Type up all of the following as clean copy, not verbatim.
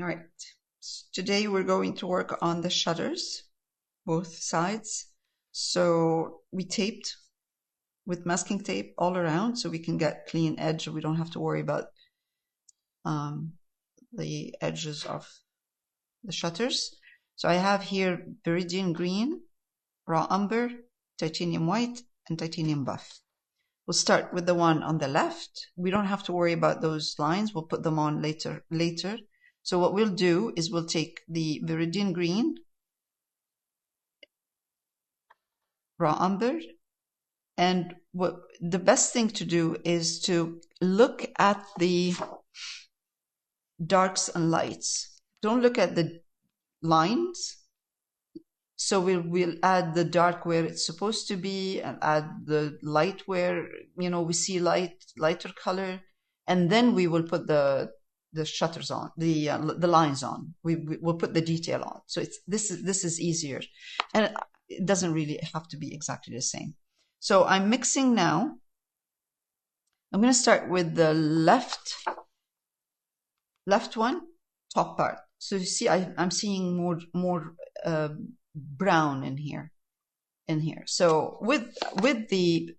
All right. Today we're going to work on the shutters, both sides. So we taped with masking tape all around so we can get clean edge. We don't have to worry about the edges of the shutters. So I have here Veridian Green, Raw Umber, Titanium White, and Titanium Buff. We'll start with the one on the left. We don't have to worry about those lines. We'll put them on later. So what we'll do is we'll take the Veridian Green, Raw Umber, and what the best thing to do is to look at the darks and lights. Don't look at the lines. So we'll add the dark where it's supposed to be and add the light where, we see lighter color, and then we will put the shutters on, the lines on. We'll put the detail on. So this is easier, and it doesn't really have to be exactly the same. So I'm mixing now. I'm going to start with the left one, top part. So you see, I'm seeing more brown in here. So with the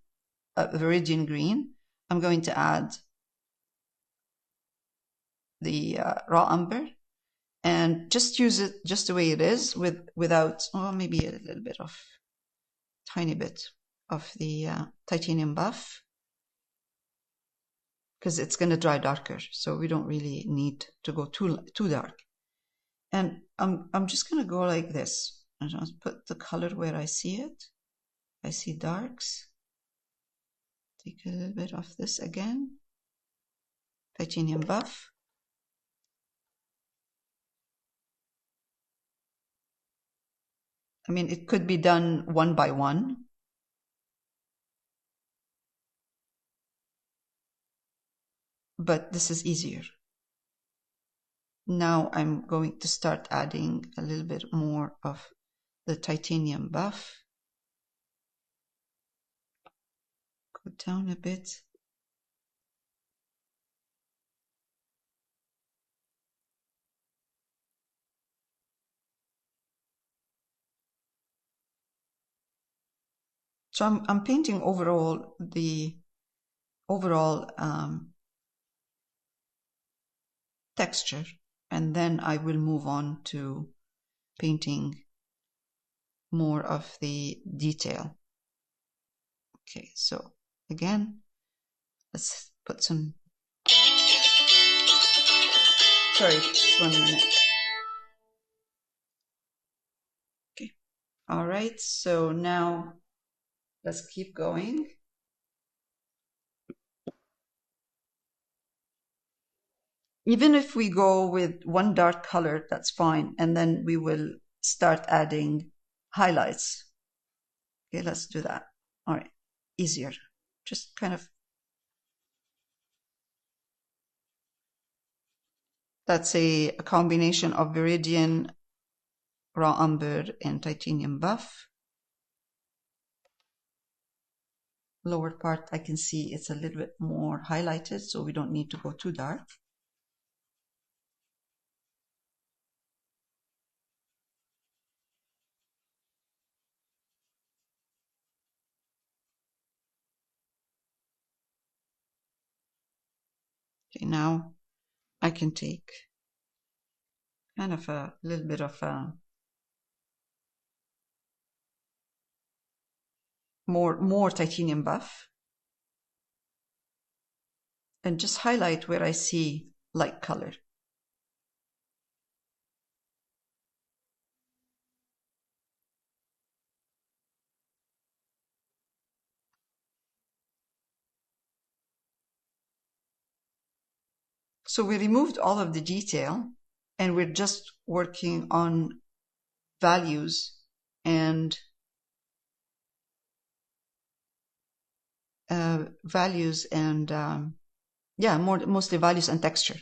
Veridian Green, I'm going to add the Raw Umber and just use it just the way it is without, maybe a little bit of, tiny bit of the Titanium Buff, because it's going to dry darker. So we don't really need to go too dark. And I'm just going to go like this. I just put the color where I see it. I see darks. Take a little bit of this again. Titanium Buff. I mean, it could be done one by one. But this is easier. Now I'm going to start adding a little bit more of the Titanium Buff. Go down a bit. So I'm painting overall the overall texture, and then I will move on to painting more of the detail. Okay, so again, let's put some, sorry, just 1 minute. Okay, all right, so now let's keep going. Even if we go with one dark color, that's fine. And then we will start adding highlights. Okay, let's do that. All right, easier. Just kind of, that's a combination of Veridian, Raw Umber, and Titanium Buff. Lower part, I can see it's a little bit more highlighted, so we don't need to go too dark. Okay, now I can take kind of a little bit of a more Titanium Buff and just highlight where I see light color. So we removed all of the detail and we're just working on values and yeah, mostly values and texture.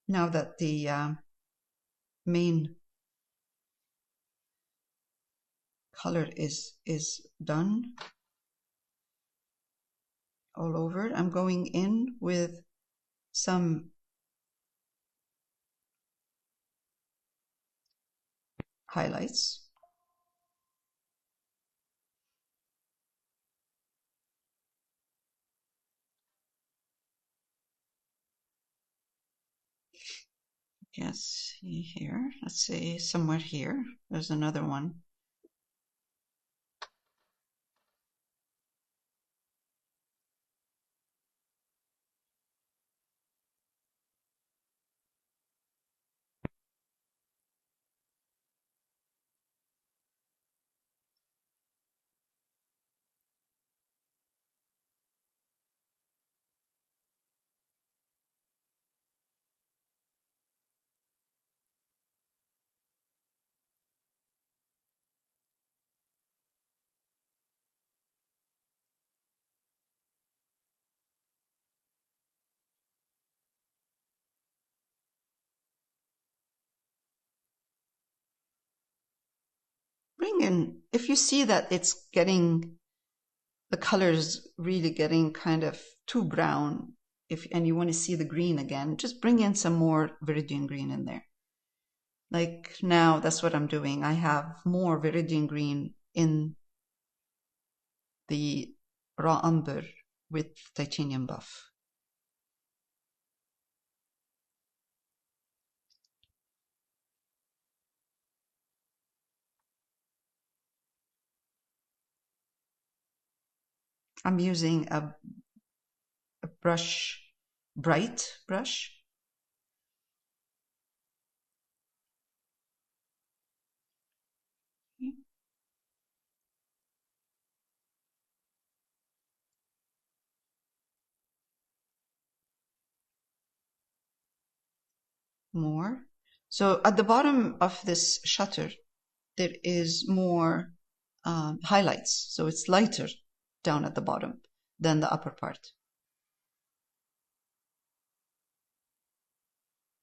Now that the main color is done all over, I'm going in with some highlights. Yes, here. Let's see, somewhere here. There's another one. Bring in, if you see that it's getting, the color's really getting kind of too brown, and you want to see the green again, just bring in some more Veridian Green in there. Like now, that's what I'm doing. I have more Veridian Green in the raw umber with titanium buff. I'm using a brush, bright brush. More. So at the bottom of this shutter, there is more highlights. So it's lighter down at the bottom than the upper part.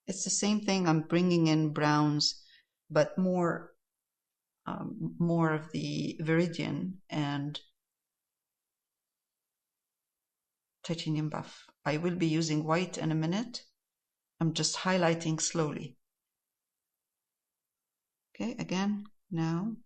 It's the same thing. I'm bringing in browns, but more of the Veridian and titanium buff. I will be using white in a minute. I'm just highlighting slowly. Okay, again, now.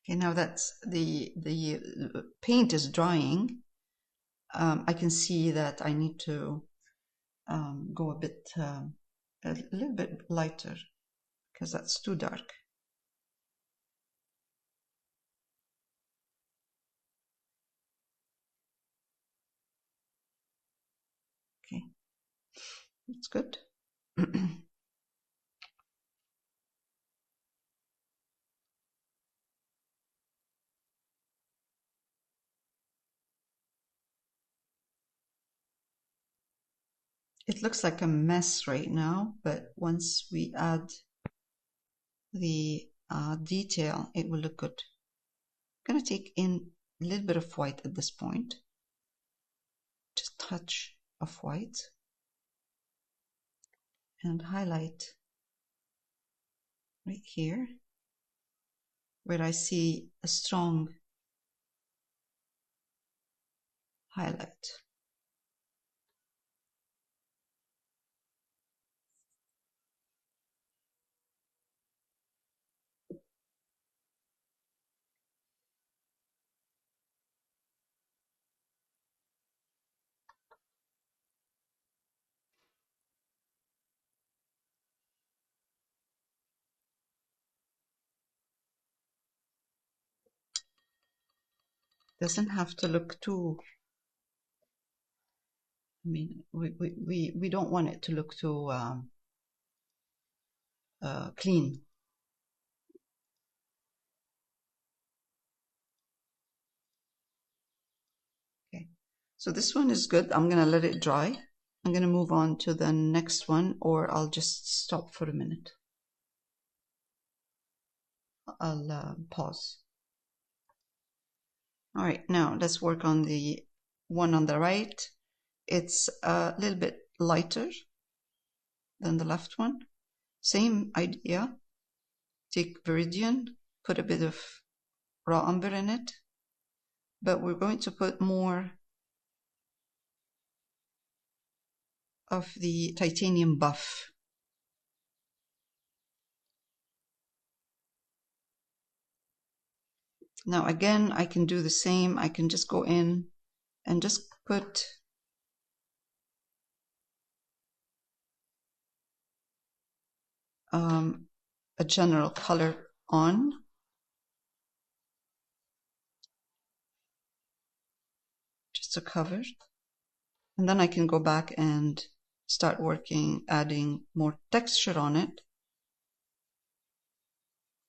Okay, now that's the paint is drying. I can see that I need to go a bit, a little bit lighter because that's too dark. Okay, that's good. It looks like a mess right now, but once we add the detail, it will look good. I'm going to take in a little bit of white at this point, just a touch of white, and highlight right here where I see a strong highlight. Doesn't have to look too, I mean, we don't want it to look too clean. Okay, so this one is good. I'm gonna let it dry. I'm gonna move on to the next one, or I'll just stop for a minute. I'll pause. All right, now let's work on the one on the right. It's a little bit lighter than the left one. Same idea. Take Veridian, put a bit of raw umber in it, but we're going to put more of the titanium buff. Now again, I can do the same. I can just go in and just put a general color on. Just to cover. And then I can go back and start working, adding more texture on it.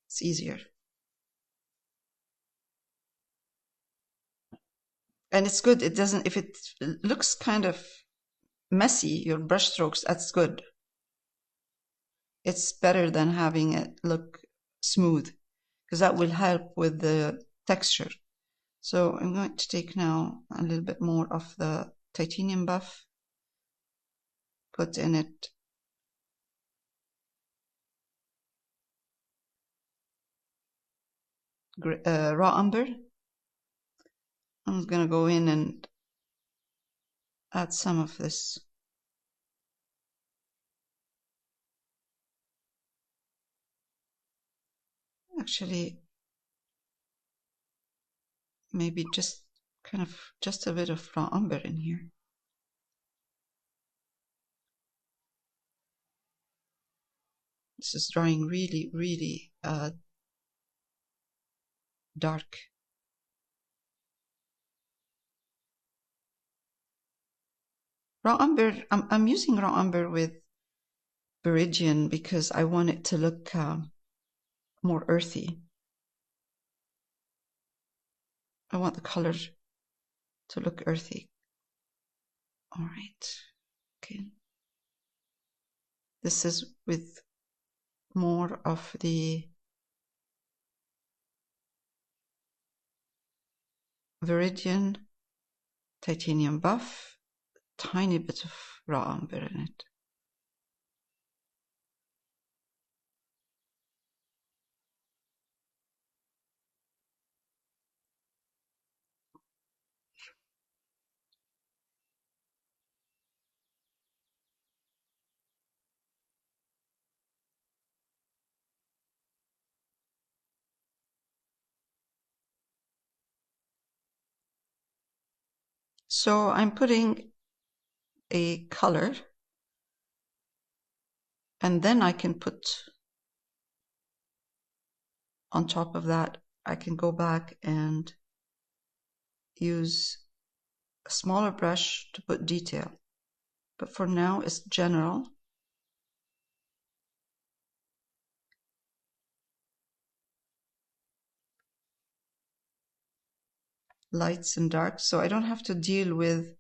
It's easier. And it's good. It doesn't, if it looks kind of messy, your brush strokes, that's good. It's better than having it look smooth, because that will help with the texture. So I'm going to take now a little bit more of the titanium buff, put in it raw umber. I'm going to go in and add some of this. Actually, maybe just a bit of raw umber in here. This is drawing really, really dark. Raw umber, I'm using raw umber with Veridian because I want it to look more earthy. I want the color to look earthy. All right. Okay. This is with more of the Veridian titanium buff, tiny bit of raw umber in it. So I'm putting a color, and then I can put on top of that, I can go back and use a smaller brush to put detail. But for now, it's general. Lights and darks, so I don't have to deal with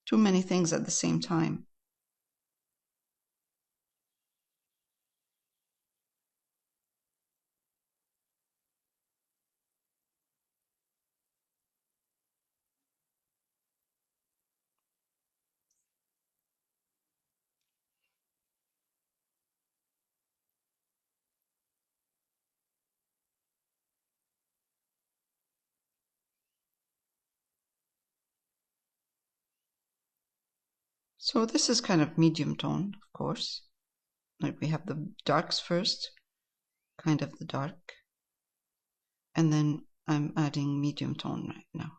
too many things at the same time. So this is kind of medium tone, of course. Like we have the darks first, kind of the dark, and then I'm adding medium tone right now.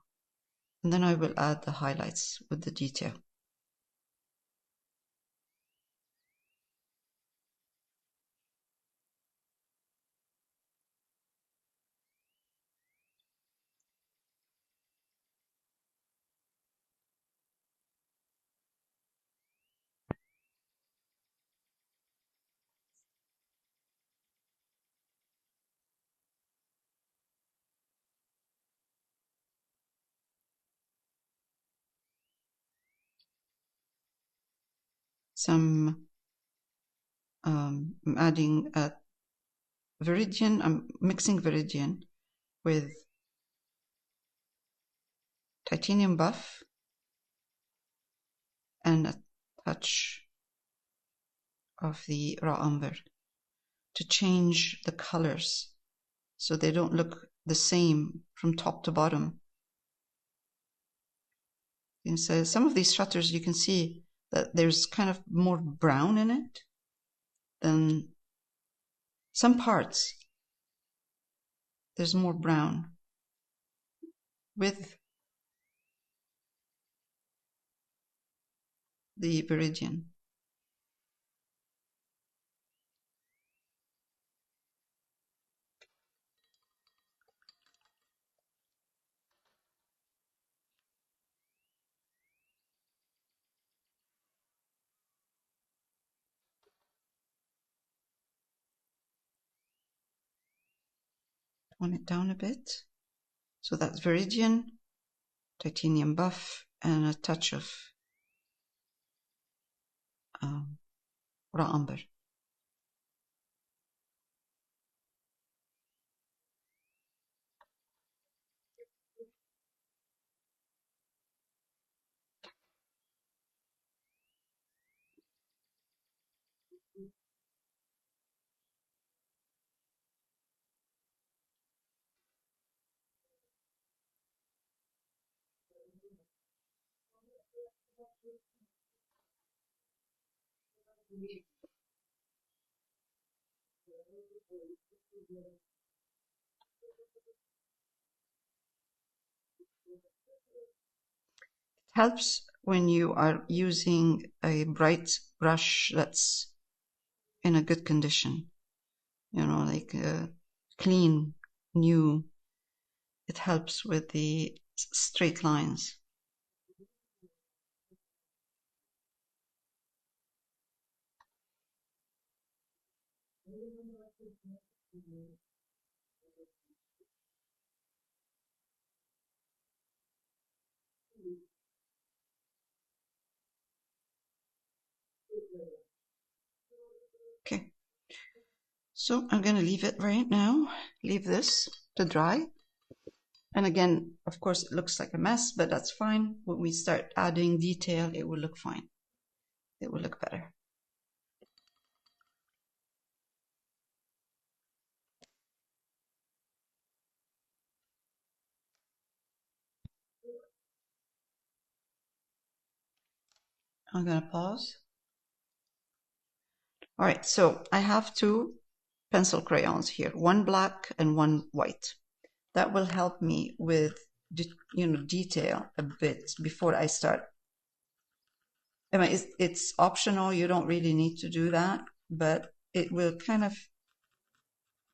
And then I will add the highlights with the detail. some, I'm adding Veridian, I'm mixing Veridian with titanium buff and a touch of the raw umber to change the colors so they don't look the same from top to bottom. And so some of these shutters, you can see that there's kind of more brown in it than some parts. There's more brown with the Veridian. Tone it down a bit. So that's Veridian, titanium buff, and a touch of raw umber. Helps when you are using a bright brush that's in a good condition, you know, like clean, new. It helps with the straight lines. Okay, so I'm going to leave it right now, leave this to dry. And again, of course, it looks like a mess, but that's fine. When we start adding detail, it will look fine. It will look better. I'm going to pause. All right, so I have two pencil crayons here, one black and one white. That will help me with, detail a bit before I start. I mean, it's optional. You don't really need to do that, but it will kind of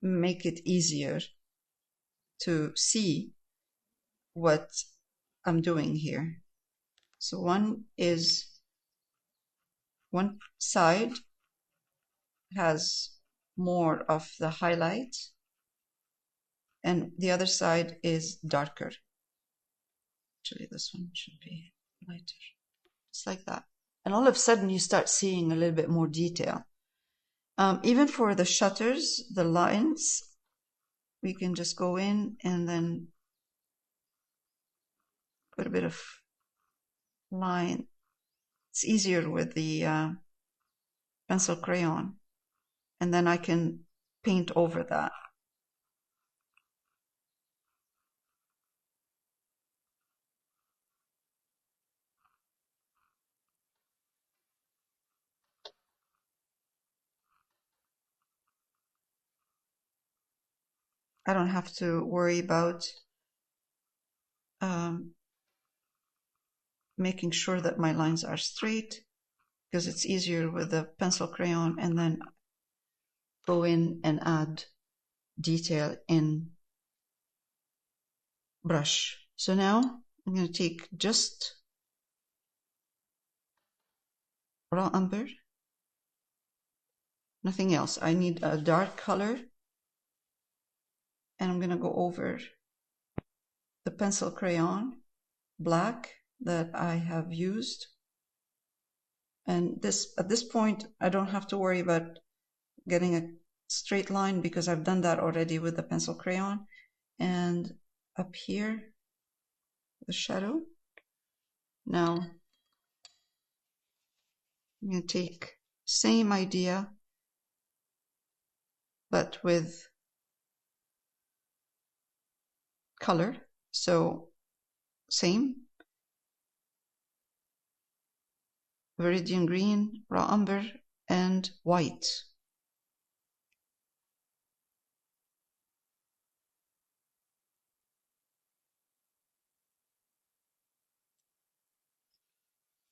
make it easier to see what I'm doing here. So one side has more of the highlight and the other side is darker. Actually, this one should be lighter. Just like that. And all of a sudden you start seeing a little bit more detail. Even for the shutters, the lines, we can just go in and then put a bit of line. It's easier with the pencil crayon. And then I can paint over that. I don't have to worry about making sure that my lines are straight because it's easier with the pencil crayon, and then go in and add detail in brush. So now I'm going to take just raw umber, nothing else. I need a dark color, and I'm going to go over the pencil crayon black that I have used, And this, at this point, I don't have to worry about getting a straight line because I've done that already with the pencil crayon. And up here, the shadow. Now, I'm going to take same idea, but with color. So same, Veridian Green, raw umber, and white.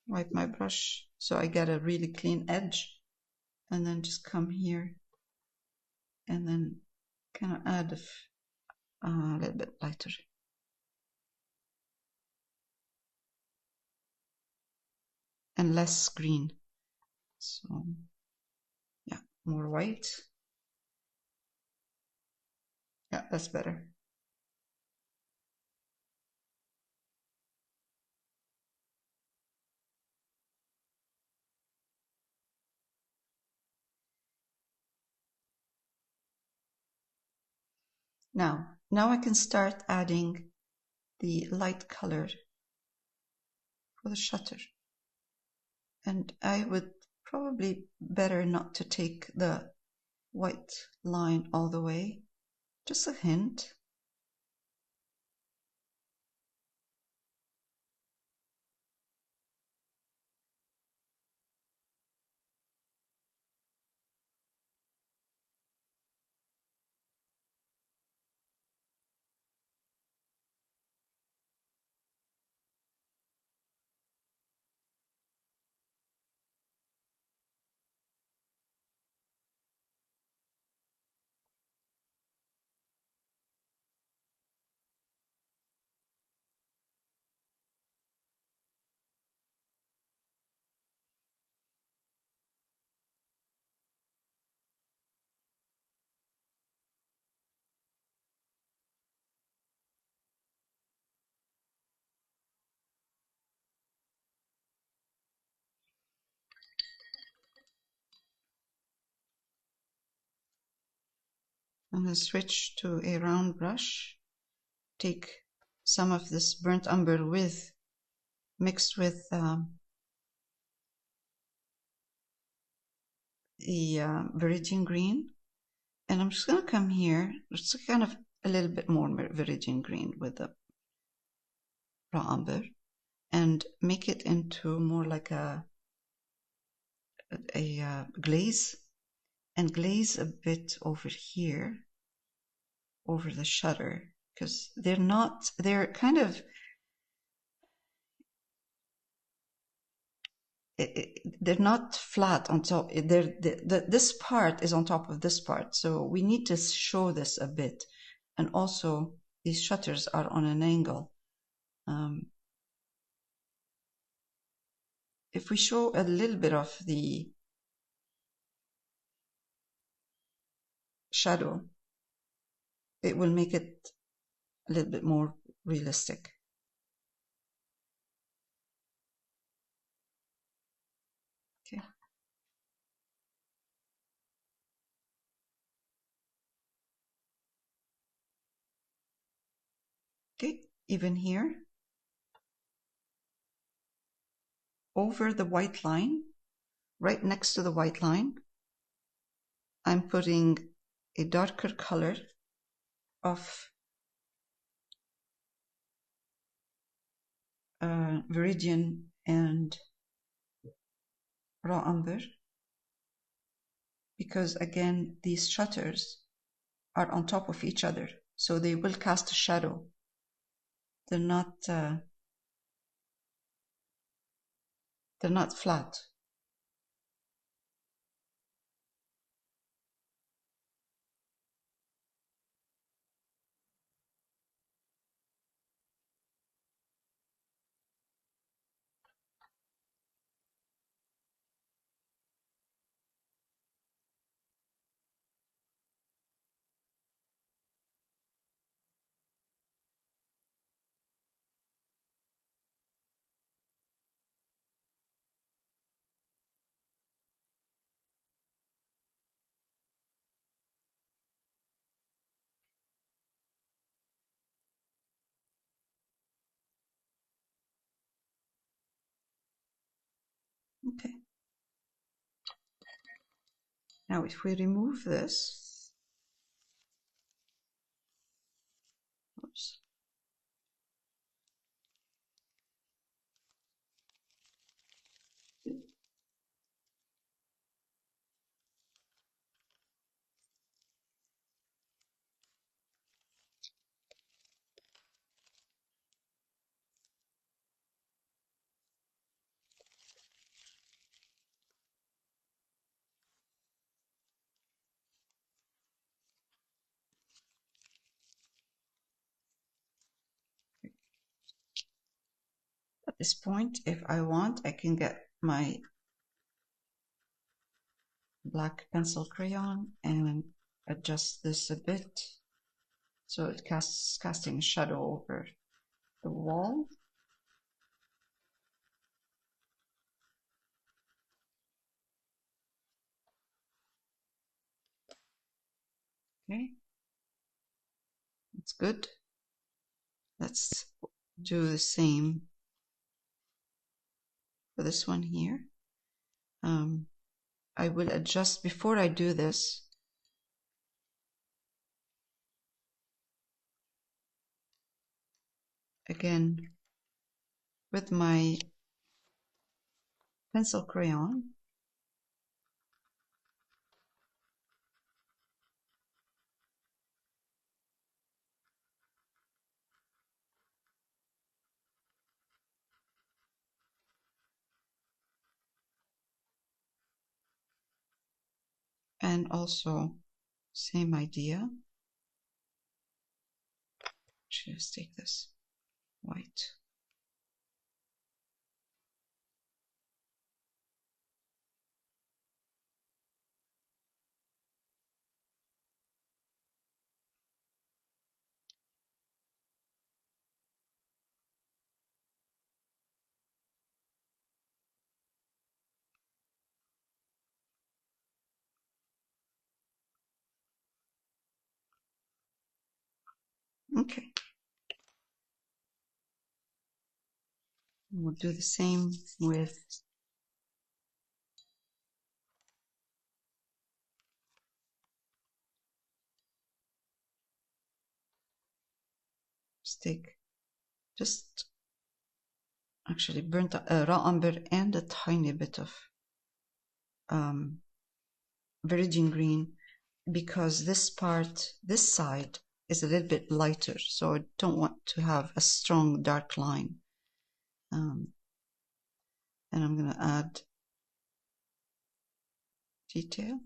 Wipe my brush so I get a really clean edge, and then just come here and then kind of add a little bit lighter. And less green. So yeah, more white. Yeah, that's better. Now I can start adding the light color for the shutter. And I would probably better not to take the white line all the way, just a hint. I'm going to switch to a round brush, take some of this burnt umber mixed with the Veridian Green, and I'm just going to come here, just kind of a little bit more Veridian Green with the raw umber, and make it into more like a glaze, and glaze a bit over here, over the shutter, because they're kind of, they're not flat on top. This part is on top of this part, so we need to show this a bit. And also, these shutters are on an angle. If we show a little bit of the shadow, it will make it a little bit more realistic. Okay. Okay, even here, over the white line, right next to the white line, I'm putting a darker color of Veridian and raw umber, because again, these shutters are on top of each other, so they will cast a shadow. They're not flat. Now, if we remove this, oops. At this point, if I want, I can get my black pencil crayon and adjust this a bit so it casting a shadow over the wall. Okay, that's good. Let's do the same for this one here. I will adjust before I do this. Again, with my pencil crayon, and also same idea. Just take this white. Okay. We'll do the same with stick, just actually burnt raw umber and a tiny bit of Veridian Green, because this part, this side, is a little bit lighter, so I don't want to have a strong dark line. And I'm going to add detail.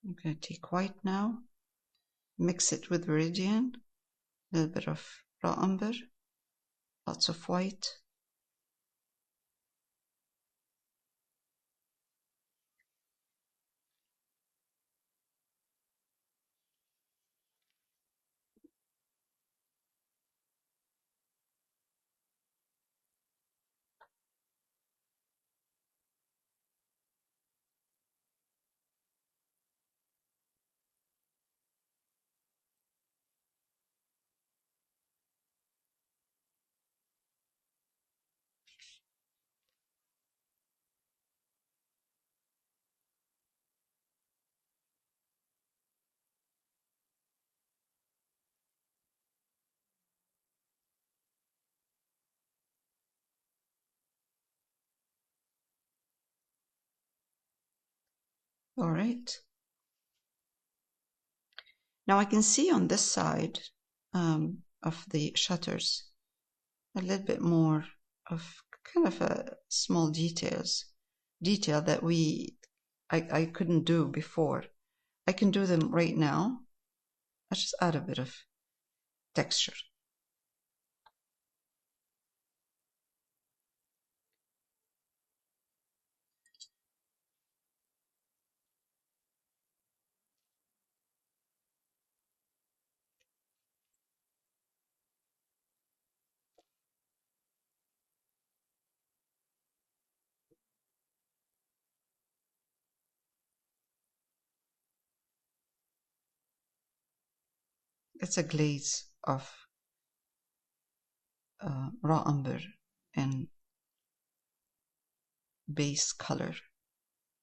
I'm going to take white now, mix it with Veridian, a little bit of raw umber, lots of white. All right. Now I can see on this side of the shutters a little bit more of kind of a small detail that I couldn't do before. I can do them right now. I just add a bit of texture. It's a glaze of raw umber and base color,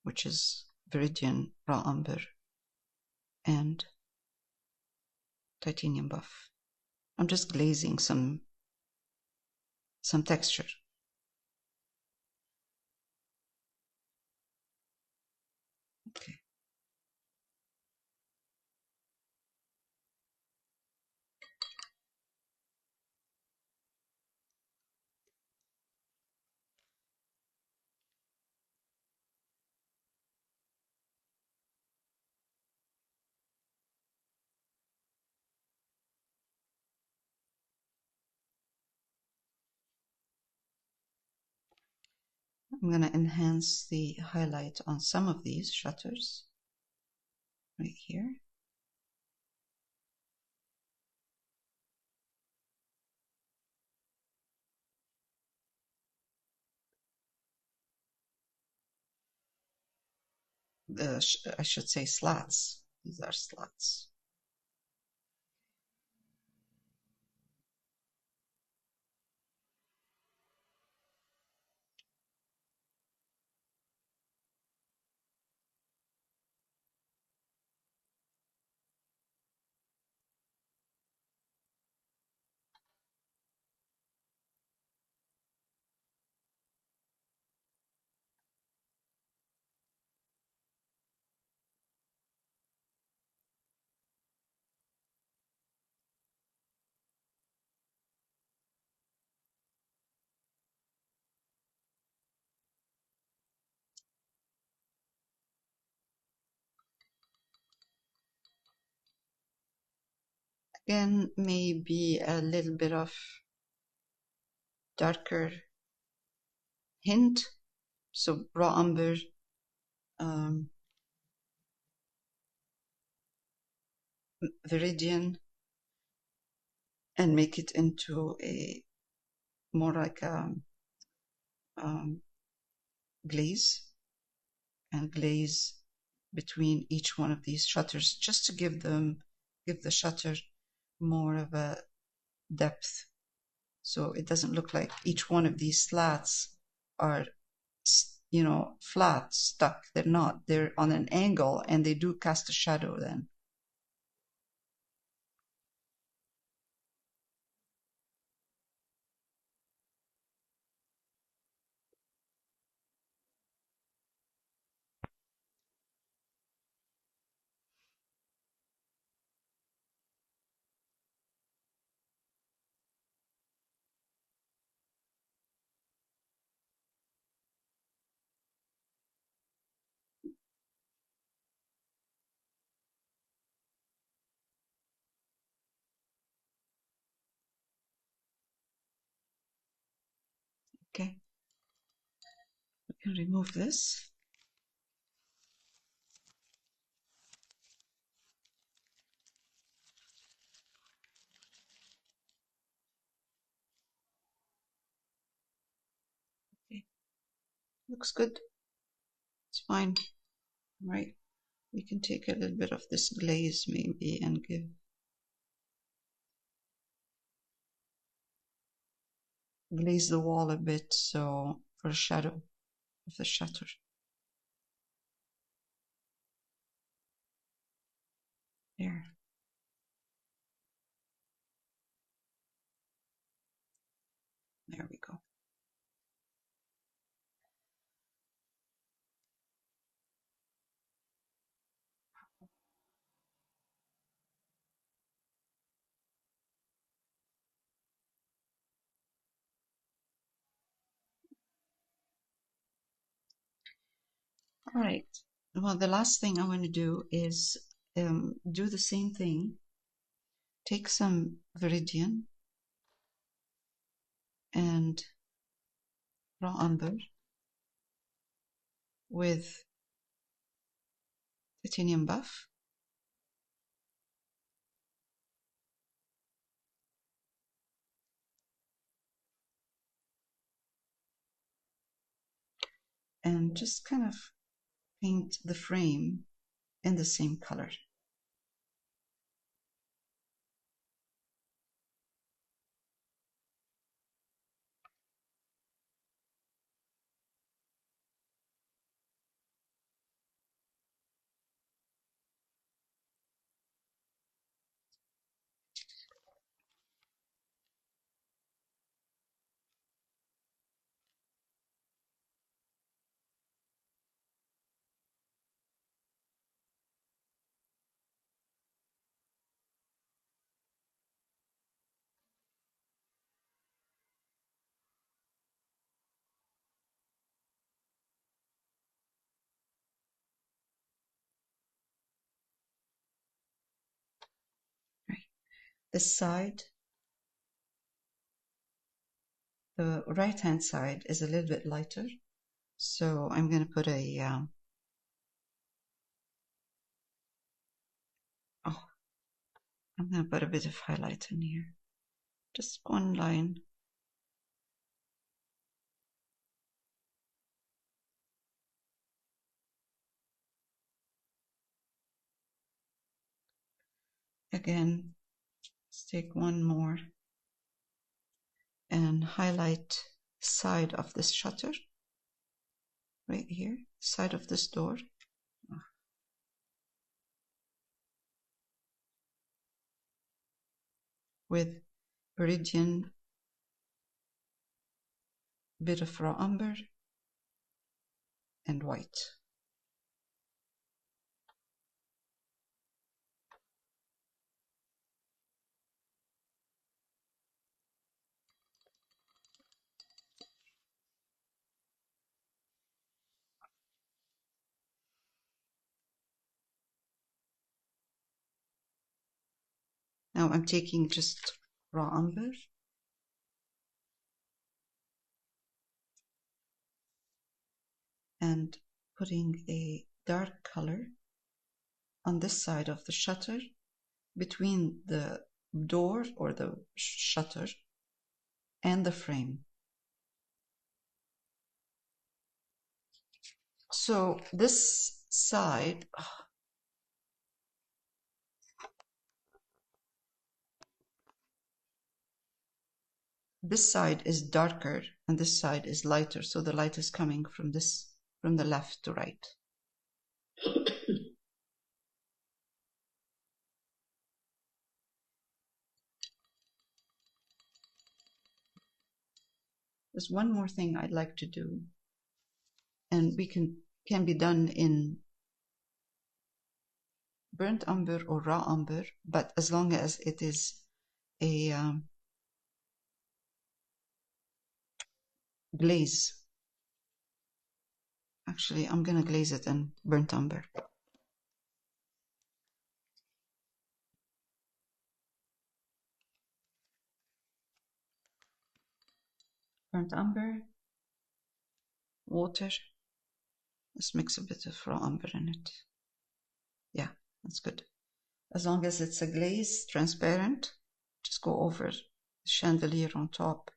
which is Veridian raw umber and titanium buff. I'm just glazing some texture. Okay. I'm going to enhance the highlight on some of these shutters right here. I should say slats. These are slats. Again, maybe a little bit of darker hint. So raw umber, Veridian, and make it into a more like a glaze, and glaze between each one of these shutters, just to give the shutter more of a depth, so it doesn't look like each one of these slats are flat, stuck. They're not. They're on an angle, and they do cast a shadow then. Okay, we can remove this. Okay, looks good. It's fine. Right. We can take a little bit of this glaze maybe and glaze the wall a bit, so for a shadow of the shutter. There. There we go. All right. Well, the last thing I want to do is do the same thing. Take some Veridian and raw umber with titanium buff. And just kind of paint the frame in the same color. Right. This side, the right hand side is a little bit lighter. So I'm going to put I'm going to put a bit of highlight in here. Just one line. Again, let's take one more and highlight side of this shutter. Right here, side of this door. With Veridian, bit of raw umber, and white. Now I'm taking just raw umber and putting a dark color on this side of the shutter between the door or the shutter and the frame. So this side, this side is darker and this side is lighter. So the light is coming from the left to right. There's one more thing I'd like to do, and we can be done in burnt umber or raw umber, but as long as it is a glaze. Actually, I'm gonna glaze it in burnt umber. Burnt umber, water. Let's mix a bit of raw umber in it. Yeah, that's good. As long as it's a glaze, transparent, just go over the chandelier on top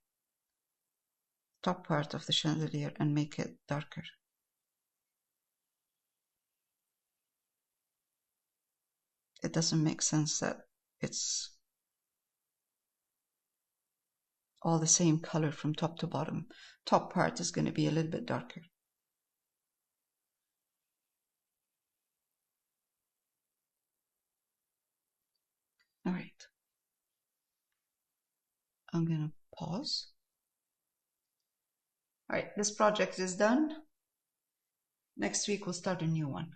part of the chandelier and make it darker. It doesn't make sense that it's all the same color from top to bottom. Top part is going to be a little bit darker. All right. I'm going to pause. All right, this project is done. Next week we'll start a new one.